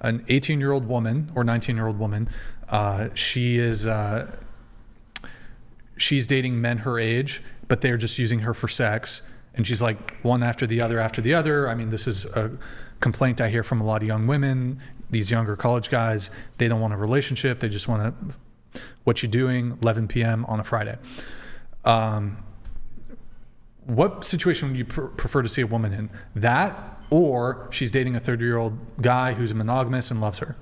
an 18-year-old woman or 19-year-old woman. She's dating men her age, but they're just using her for sex. And she's like one after the other after the other. I mean, this is a complaint I hear from a lot of young women, these younger college guys. They don't want a relationship. They just want to, what you doing, 11 p.m. on a Friday. What situation would you prefer to see a woman in? That, or she's dating a 30-year-old guy who's monogamous and loves her,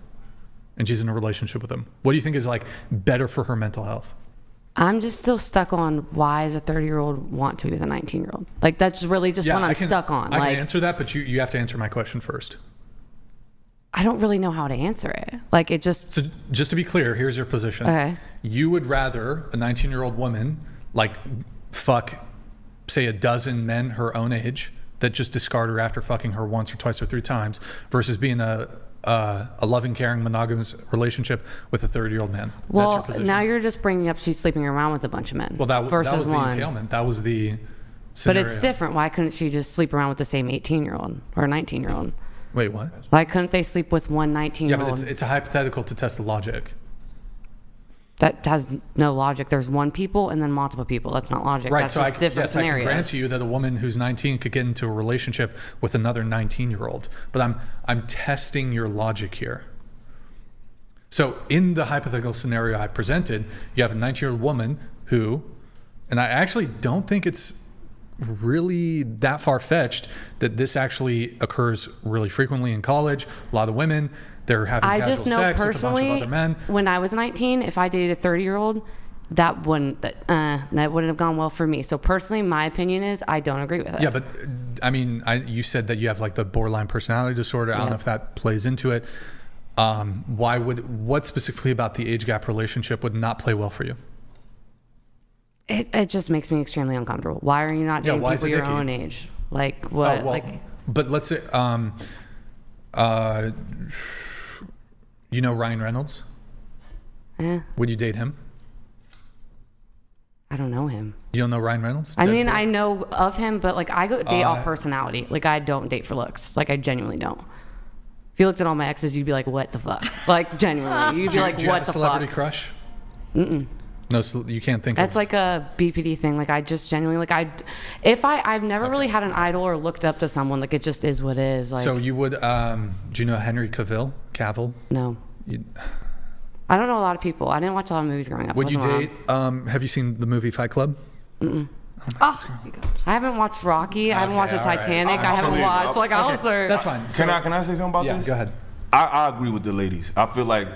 and she's in a relationship with him? What do you think is like better for her mental health? I'm just still stuck on why does a 30-year-old want to be with a 19-year-old? Like, that's really just what I'm stuck on. I can answer that, but you have to answer my question first. I don't really know how to answer it. Like, it just... So just to be clear, here's your position. Okay. You would rather a 19-year-old woman, like, fuck, say, a dozen men her own age that just discard her after fucking her once or twice or three times, versus being a loving, caring, monogamous relationship with a 30-year-old man. Well, that's your position. now you're just bringing up she's sleeping around with a bunch of men. Well, that was the one. entailment. That was the scenario. But it's different. Why couldn't she just sleep around with the same 18-year-old or 19-year-old? Wait, what? Why couldn't they sleep with one 19-year-old? Yeah, but it's a hypothetical to test the logic. That has no logic. There's one people and then multiple people. That's not logic. Right. That's So just different scenarios. I can grant you that a woman who's 19 could get into a relationship with another 19-year-old. But I'm testing your logic here. So in the hypothetical scenario I presented, you have a 19-year-old woman who, and I actually don't think it's really that far-fetched that this actually occurs really frequently in college. A lot of women, they're having casual sex with a bunch of other men. When I was 19, if I dated a 30-year-old, that wouldn't have gone well for me. So personally, my opinion is I don't agree with it. Yeah, but I mean, you said that you have like the borderline personality disorder. I don't know if that plays into it. What specifically about the age gap relationship would not play well for you? It just makes me extremely uncomfortable. Why are you not dating people your own age? Like what? Oh, well, but let's say, you know Ryan Reynolds? Would you date him? I don't know him. You don't know Ryan Reynolds? I mean, I know of him, but like I go date off personality. Like I don't date for looks. Like I genuinely don't. If you looked at all my exes, you'd be like, what the fuck? Like genuinely, you'd be like, what the fuck? Do you have a celebrity crush? Mm-mm. No, so you can't think That's like a BPD thing. Like I just genuinely, like I've never really had an idol or looked up to someone. Like it just is what it is. Like, so you would, do you know Henry Cavill? No. I don't know a lot of people. I didn't watch a lot of movies growing up. Would you date, have you seen the movie Fight Club? Mm-mm. I haven't watched Rocky. I haven't watched the Titanic. I haven't watched like I was there. That's fine. So, can I say something about this? Yeah, go ahead. I agree with the ladies. I feel like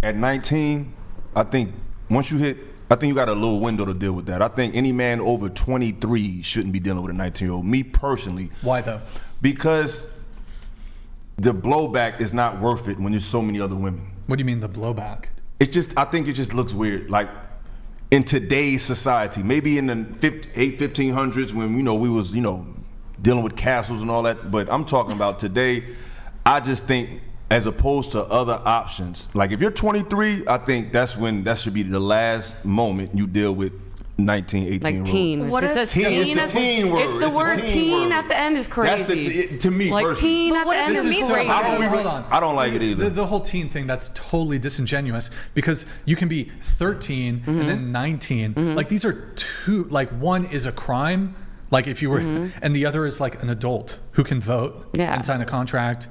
at 19, I think once you hit, I think you got a little window to deal with that. I think any man over 23 shouldn't be dealing with a 19-year-old. Me personally. Why though? Because the blowback is not worth it when there's so many other women. What do you mean the blowback? It's just, I think it just looks weird. Like in today's society, maybe in the 1500s when, we was, dealing with castles and all that. But I'm talking about today. I just think as opposed to other options, like if you're 23, I think that should be the last moment you deal with 19, 18 like teen. What is teen? It's the teen word. It's the word teen at the end is crazy. To me, like teen at the end is crazy. I don't like it either. The whole teen thing, that's totally disingenuous because you can be 13 and then 19. Like these are two, like one is a crime, like if you were, and the other is like an adult who can vote and sign a contract.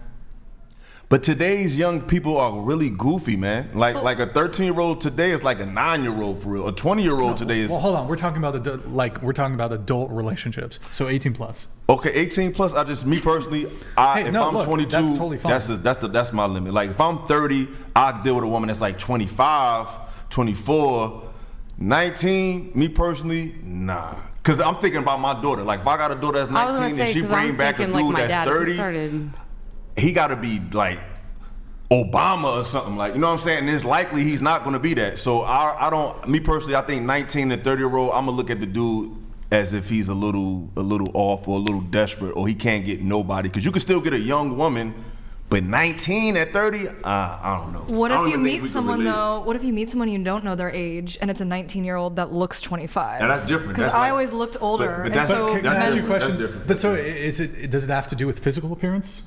But today's young people are really goofy, man. Like a 13-year-old today is like a 9-year-old for real. A 20-year-old today is. Well, hold on. We're talking about adult relationships. So 18 plus. Okay, 18 plus. Me personally, if I'm 22, that's totally fine. That's my limit. Like if I'm 30, I deal with a woman that's like 25, 24, 19. Me personally, nah. Cause I'm thinking about my daughter. Like if I got a daughter that's 19 and she bring back a dude that's 30. He got to be like Obama or something, like, you know what I'm saying? And it's likely he's not going to be that. So I don't, me personally, I think 19 and 30-year-old, I'm going to look at the dude as if he's a little off or a little desperate or he can't get nobody. Because you can still get a young woman, but 19 at 30, I don't know. What if you meet someone though? What if you meet someone you don't know their age and it's a 19-year-old that looks 25? Now that's different. Because I always looked older. Can I ask you a question? But so does it have to do with physical appearance?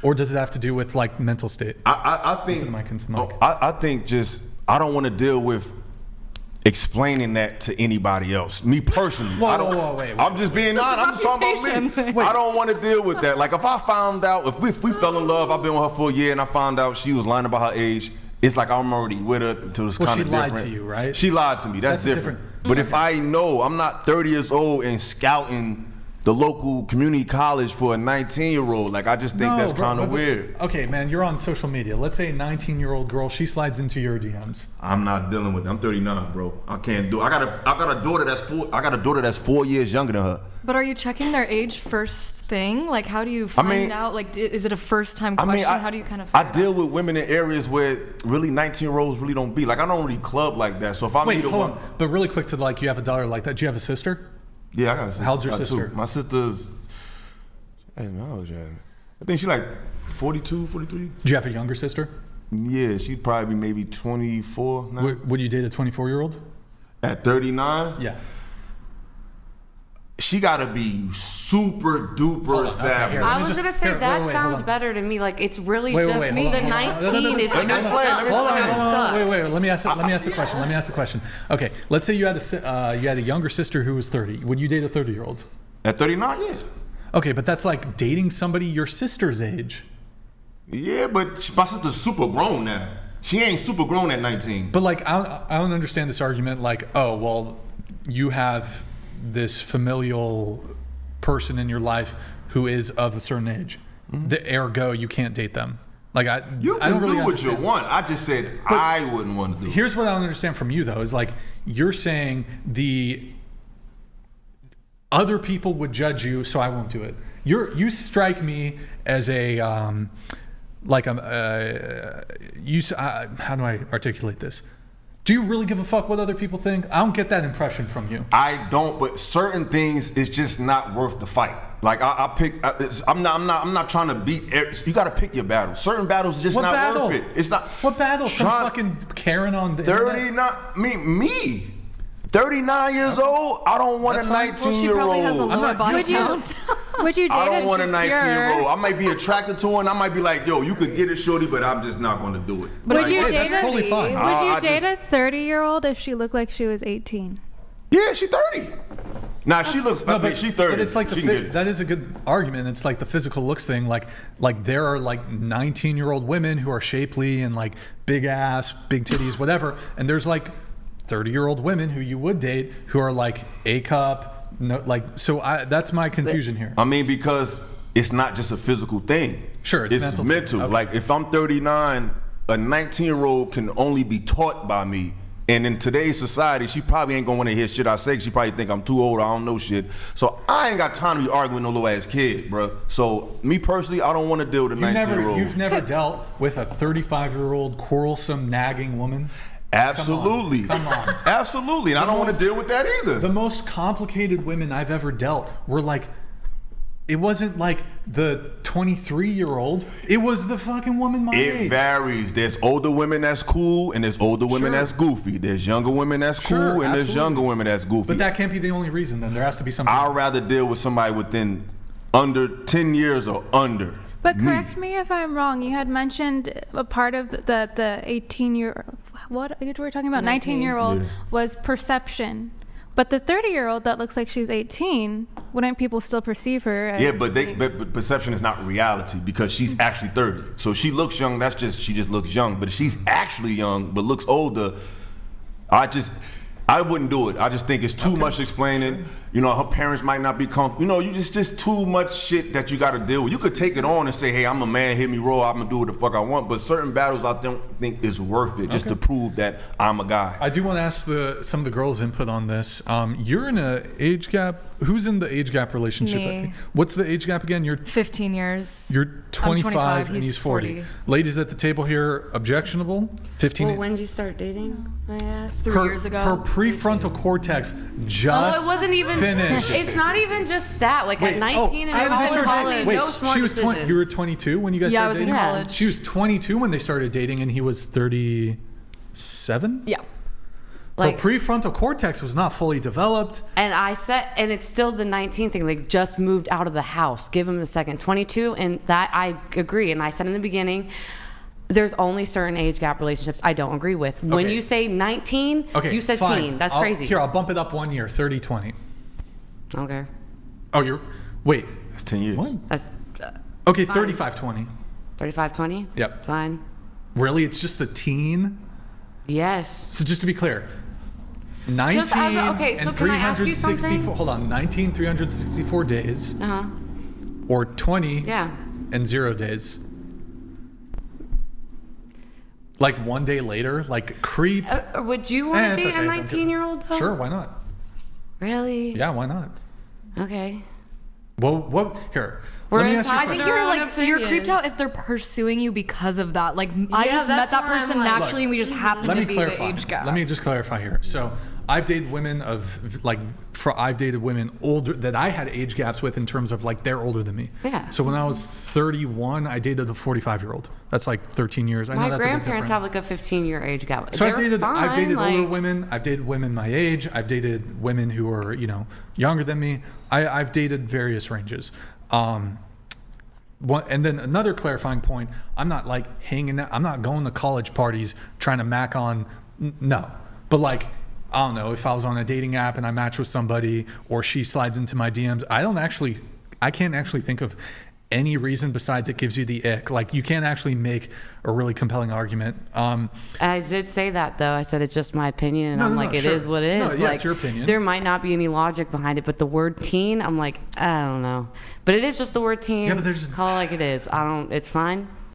Or does it have to do with like mental state? I think. Into the mic. I think just I don't want to deal with explaining that to anybody else. Me personally, Wait. I'm just being honest. I'm just talking about me. I don't want to deal with that. Like if I found out, if we fell in love, I've been with her for a year, and I found out she was lying about her age. It's like I'm already with her, so it's kind of different. She lied to you, right? She lied to me. That's different. But if I know I'm not 30 years old and scouting the local community college for a 19-year-old, like I just think that's kind of weird. Okay, man, you're on social media. Let's say a 19-year-old girl, she slides into your DMs. I'm not dealing with it. I'm 39, bro. I can't do it. I got a daughter that's 4 years younger than her. But are you checking their age first thing? Like, how do you find out? Like, is it a first time question? How do you kind of I deal with women in areas where really 19-year-olds really don't be. Like, I don't really club like that. So if I meet a woman. But really quick to like, you have a daughter like that. Do you have a sister? Yeah, I got a sister. How old's your sister? My sister's, I think she's like 42, 43. Do you have a younger sister? Yeah, she'd probably be maybe 24 now. Would you date a 24-year-old? At 39? Yeah. She gotta be super duper established. I was gonna say that sounds better to me. Like it's really just me. The 19 is like I'm stuck. Wait. Let me ask the question. Okay, let's say you had a younger sister who was 30. Would you date a 30-year-old? At 39, yeah. Okay, but that's like dating somebody your sister's age. Yeah, but my sister's super grown now. She ain't super grown at 19. But like, I don't understand this argument. Like, oh well, you have this familial person in your life who is of a certain age. The ergo, you can't date them. Like you I can don't really do what understand. you want. I just said I wouldn't want to do it. Here's what I don't understand from you though, is like you're saying the other people would judge you, so I won't do it. You strike me as a how do I articulate this? Do you really give a fuck what other people think? I don't get that impression from you. I don't, but certain things is just not worth the fight. Like I'm not trying to beat. You got to pick your battles. Certain battles is just not worth it. It's not. What battle? Some fucking Karen on the 39. Me. 39 years old. I don't want a 19-year-old. Would you date I don't want a 19-year-old. I might be attracted to her, and I might be like, yo, you could get it, shorty, but I'm just not going to do it. But like, would you date that's totally fine. Would you date a 30-year-old if she looked like she was 18? Yeah, she's 30. Nah, she looks. No, but, she's 30. But it's like that is a good argument. It's like the physical looks thing. Like there are like 19-year-old women who are shapely and like big ass, big titties, whatever. And there's like 30-year-old women who you would date who are like A cup. No, like so. That's my confusion here. I mean, because it's not just a physical thing. Sure, it's mental. Okay. Like if I'm 39, a 19-year-old can only be taught by me. And in today's society, she probably ain't gonna want to hear shit I say. She probably think I'm too old. I don't know shit. So I ain't got time to be arguing with no little ass kid, bro. So me personally, I don't want to deal with a 19-year-old. You've never dealt with a 35-year-old quarrelsome, nagging woman. Absolutely. Come on. Absolutely. And I don't want to deal with that either. The most complicated women I've ever dealt were like, it wasn't like the 23-year-old. It was the fucking woman my age. It varies. There's older women that's cool, and there's older women that's goofy. There's younger women that's cool, and there's younger women that's goofy. But that can't be the only reason then. There has to be something. I'd rather deal with somebody within under 10 years or under. But correct me if I'm wrong. You had mentioned a part of the 18-year, what we were talking about, 19-year-old was perception. But the 30-year-old that looks like she's 18, wouldn't people still perceive her as... but perception is not reality because she's actually 30. So she looks young, she just looks young. But if she's actually young but looks older, I wouldn't do it. I just think it's too much explaining. You know, her parents might not be comfortable. You know, you just too much shit that you got to deal with. You could take it on and say, hey, I'm a man, hit me raw, I'm going to do what the fuck I want. But certain battles I don't think is worth it just to prove that I'm a guy. I do want to ask some of the girls' input on this. You're in an age gap. Who's in the age gap relationship? Me. What's the age gap again? You're 15 years. You're 25, I'm 25 and he's 40. Ladies at the table here, objectionable? 15. Well, when did you start dating? I asked. 3 years ago. Her prefrontal cortex just it wasn't even finished. It's not even just that. Like at 19 and college, wait, no smart she was decisions. You were 22 when you guys started dating? Yeah, I was in college. She was 22 when they started dating, and he was 37? Yeah. Like, but prefrontal cortex was not fully developed. and I said, and it's still the 19 thing. Like, just moved out of the house. Give him a second. 22, and that I agree. And I said in the beginning, there's only certain age gap relationships I don't agree with. When Okay. you say 19, you said fine. teen. That's crazy. Here, I'll bump it up 1 year. 30-20. Okay. Oh, wait. It's 10 years. What? That's Okay, Fine. 35-20. 35-20? Yep. Fine. Really? It's just the teen? Yes. So just to be clear, 19 Just as a- okay, so and can I ask you 364, something? hold on, 19, 364 days, Uh-huh. or 20 Yeah. and 0 days. Like 1 day later, like creep. Would you want to it's date okay, a don't do it. 19-year-old though? Sure, why not? Really? Yeah, why not? Okay. Well, what? Here, We're let me in ask you a time. I think question. Their you're own like you're creeped opinions. out if they're pursuing you because of that. Like I Yeah, just met that's that where I'm person like- naturally, and we just happened Let to me be clarify. the age gap. Let me just clarify here. So I've dated women of like, I've dated women older that I had age gaps with in terms of like they're older than me. Yeah. So when I was 31, I dated a 45-year-old. That's like 13 years. I know My that's a bit grandparents different. have like a 15-year age gap. So I've They're dated fine, older like- women. I've dated women my age. I've dated women who are younger than me. I've dated various ranges. And then another clarifying point: I'm not like hanging out. I'm not going to college parties trying to mac on. No, but like I don't know, if I was on a dating app and I match with somebody, or she slides into my DMs, I can't actually think of any reason besides it gives you the ick. Like you can't actually make a really compelling argument. I did say that though. I said it's just my opinion, and I'm like, it sure. is what it is. No, yeah, like, it's your opinion. There might not be any logic behind it, but the word teen, I'm like, I don't know. But it is just the word teen. Yeah, but there's- call it like it is. It's fine.